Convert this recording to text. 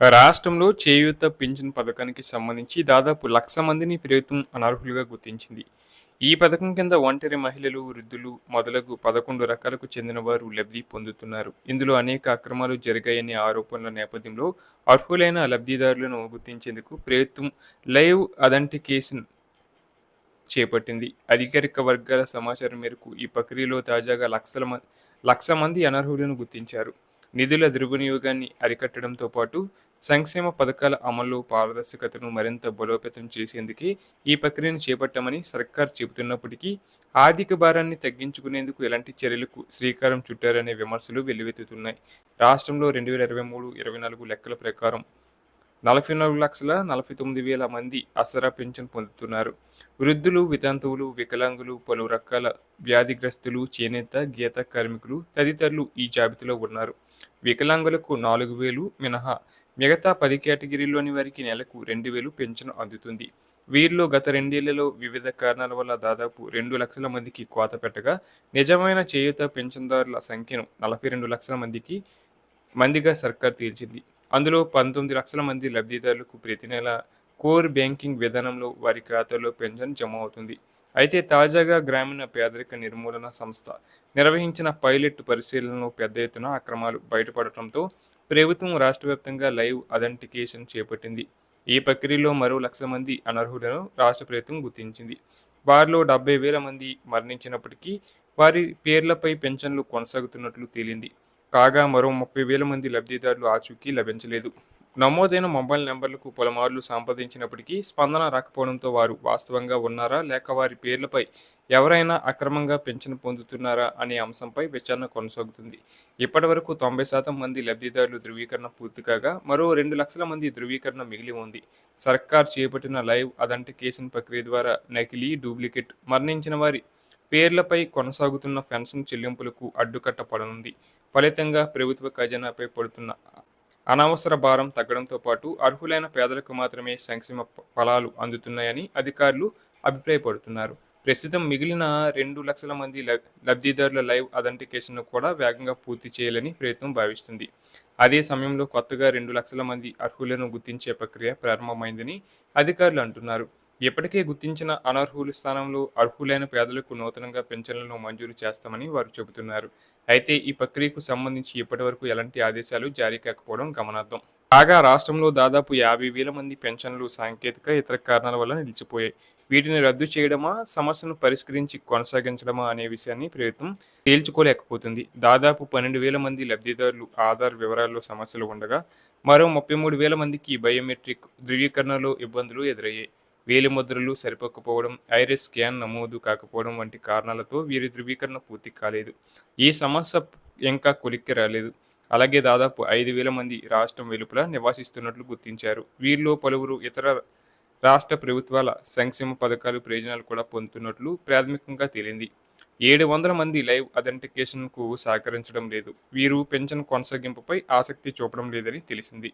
రాష్ట్రంలో చేయూత పింఛన్ పథకానికి సంబంధించి దాదాపు 1,00,000 మందిని ప్రభుత్వం అనర్హులుగా గుర్తించింది. ఈ పథకం కింద ఒంటరి మహిళలు, వృద్ధులు మొదలగు 11 రకాలకు చెందిన వారు లబ్ధి పొందుతున్నారు. ఇందులో అనేక అక్రమాలు జరిగాయనే ఆరోపణల నేపథ్యంలో అర్హులైన లబ్ధిదారులను గుర్తించేందుకు ప్రభుత్వం లైవ్ అథెంటికేషన్ చేపట్టింది. అధికారిక వర్గాల సమాచారం మేరకు ఈ ప్రక్రియలో తాజాగా 1,00,000 మంది అనర్హులను గుర్తించారు. నిధుల దుర్వినియోగాన్ని అరికట్టడంతో పాటు సంక్షేమ పథకాల అమల్లో పారదర్శకతను మరింత బలోపేతం చేసేందుకే ఈ ప్రక్రియను చేపట్టామని సర్కార్ చెబుతున్నప్పటికీ ఆర్థిక భారాన్ని తగ్గించుకునేందుకు ఎలాంటి చర్యలకు శ్రీకారం చుట్టారనే విమర్శలు వెల్లువెత్తుతున్నాయి. రాష్ట్రంలో 2023-24 లెక్కల ప్రకారం 44,49,000 మంది ఆసరా పింఛన్ పొందుతున్నారు. వృద్ధులు, వితంతువులు, వికలాంగులు, పలు రకాల వ్యాధిగ్రస్తులు, చేనేత, గీత కార్మికులు తదితరులు ఈ జాబితాలో ఉన్నారు. వికలాంగులకు 4,000 మినహా మిగతా 10 కేటగిరీల్లోని వారికి నెలకు 2,000 పింఛను అందుతుంది. వీరిలో గత 2 ఏళ్లలో వివిధ కారణాల వల్ల దాదాపు 2 లక్షల మందికి కోత పెట్టగా నిజమైన చేయూత పింఛన్దారుల సంఖ్యను 42 లక్షల మందిగా సర్కార్ తేల్చింది. అందులో 19 లక్షల మంది లబ్ధిదారులకు ప్రతి నెల కోర్ బ్యాంకింగ్ విధానంలో వారి ఖాతాలో పెన్షన్ జమ అవుతుంది. అయితే తాజాగా గ్రామీణ పేదరిక నిర్మూలన సంస్థ నిర్వహించిన పైలట్ పరిశీలనలో పెద్ద ఎత్తున అక్రమాలు బయటపడటంతో ప్రభుత్వం రాష్ట్ర వ్యాప్తంగా లైవ్ అథెంటికేషన్ చేపట్టింది. ఈ ప్రక్రియలో మరో 1,00,000 మంది అనర్హులను రాష్ట్ర ప్రభుత్వం గుర్తించింది. వారిలో 70,000 మంది మరణించినప్పటికీ వారి పేర్లపై పెన్షన్లు కొనసాగుతున్నట్లు తేలింది. కాగా మరో 30,000 మంది లబ్ధిదారులు ఆచూకీ లభించలేదు. నమోదైన మొబైల్ నెంబర్లకు పలుమార్లు సంప్రదించినప్పటికీ స్పందన రాకపోవడంతో వారు వాస్తవంగా ఉన్నారా లేక వారి పేర్లపై ఎవరైనా అక్రమంగా పెన్షన్ పొందుతున్నారా అనే అంశంపై విచారణ కొనసాగుతుంది. ఇప్పటివరకు 90% మంది లబ్ధిదారులు ధృవీకరణ పూర్తి కాగా మరో 2 లక్షల మంది ధృవీకరణ మిగిలి ఉంది. సర్కార్ చేపట్టిన లైవ్ అథెంటికేషన్ ప్రక్రియ ద్వారా నకిలీ, డూప్లికేట్, మరణించిన వారి పేర్లపై కొనసాగుతున్న పెన్షన్ చెల్లింపులకు అడ్డుకట్ట పడనుంది. ఫలితంగా ప్రభుత్వ ఖజానాపై పడుతున్న అనవసర భారం తగ్గడంతో పాటు అర్హులైన పేదలకు మాత్రమే సంక్షేమ ఫలాలు అందుతున్నాయని అధికారులు అభిప్రాయపడుతున్నారు. ప్రస్తుతం మిగిలిన 2 లక్షల మంది లబ్ధిదారుల లైవ్ అథెంటికేషన్ను కూడా వేగంగా పూర్తి చేయాలని ప్రభుత్వం భావిస్తుంది. అదే సమయంలో కొత్తగా 2 లక్షల మంది అర్హులను గుర్తించే ప్రక్రియ ప్రారంభమైందని అధికారులు అంటున్నారు. ఇప్పటికే గుర్తించిన అనర్హుల స్థానంలో అర్హులైన పేదలకు నూతనంగా పింఛన్లను మంజూరు చేస్తామని వారు చెబుతున్నారు. అయితే ఈ ప్రక్రియకు సంబంధించి ఇప్పటివరకు ఎలాంటి ఆదేశాలు జారీ కాకపోవడం గమనార్హం. కాగా రాష్ట్రంలో దాదాపు 50,000 మంది పెన్షన్లు సాంకేతిక, ఇతర కారణాల వల్ల నిలిచిపోయాయి. వీటిని రద్దు చేయడమా, సమస్యను పరిష్కరించి కొనసాగించడమా అనే విషయాన్ని ప్రభుత్వం తేల్చుకోలేకపోతుంది. దాదాపు 12,000 మంది లబ్ధిదారులు ఆధార్ వివరాల్లో సమస్యలు ఉండగా మరో 33,000 మందికి బయోమెట్రిక్ ధృవీకరణలో ఇబ్బందులు ఎదురయ్యాయి. వేలిముద్రలు సరిపోకపోవడం, ఐరిస్ స్కాన్ నమోదు కాకపోవడం వంటి కారణాలతో వీరి ధృవీకరణ పూర్తి కాలేదు. ఈ సమస్య ఇంకా కొలిక్కి రాలేదు. అలాగే దాదాపు 5,000 మంది రాష్ట్రం వెలుపల నివాసిస్తున్నట్లు గుర్తించారు. వీరిలో పలువురు ఇతర రాష్ట్ర ప్రభుత్వాల సంక్షేమ పథకాలు ప్రయోజనాలు కూడా పొందుతున్నట్లు ప్రాథమికంగా తేలింది. 700 మంది లైవ్ అథెంటికేషన్కు సహకరించడం లేదు. వీరు పెన్షన్ కొనసాగింపుపై ఆసక్తి చూపడం లేదని తెలిసింది.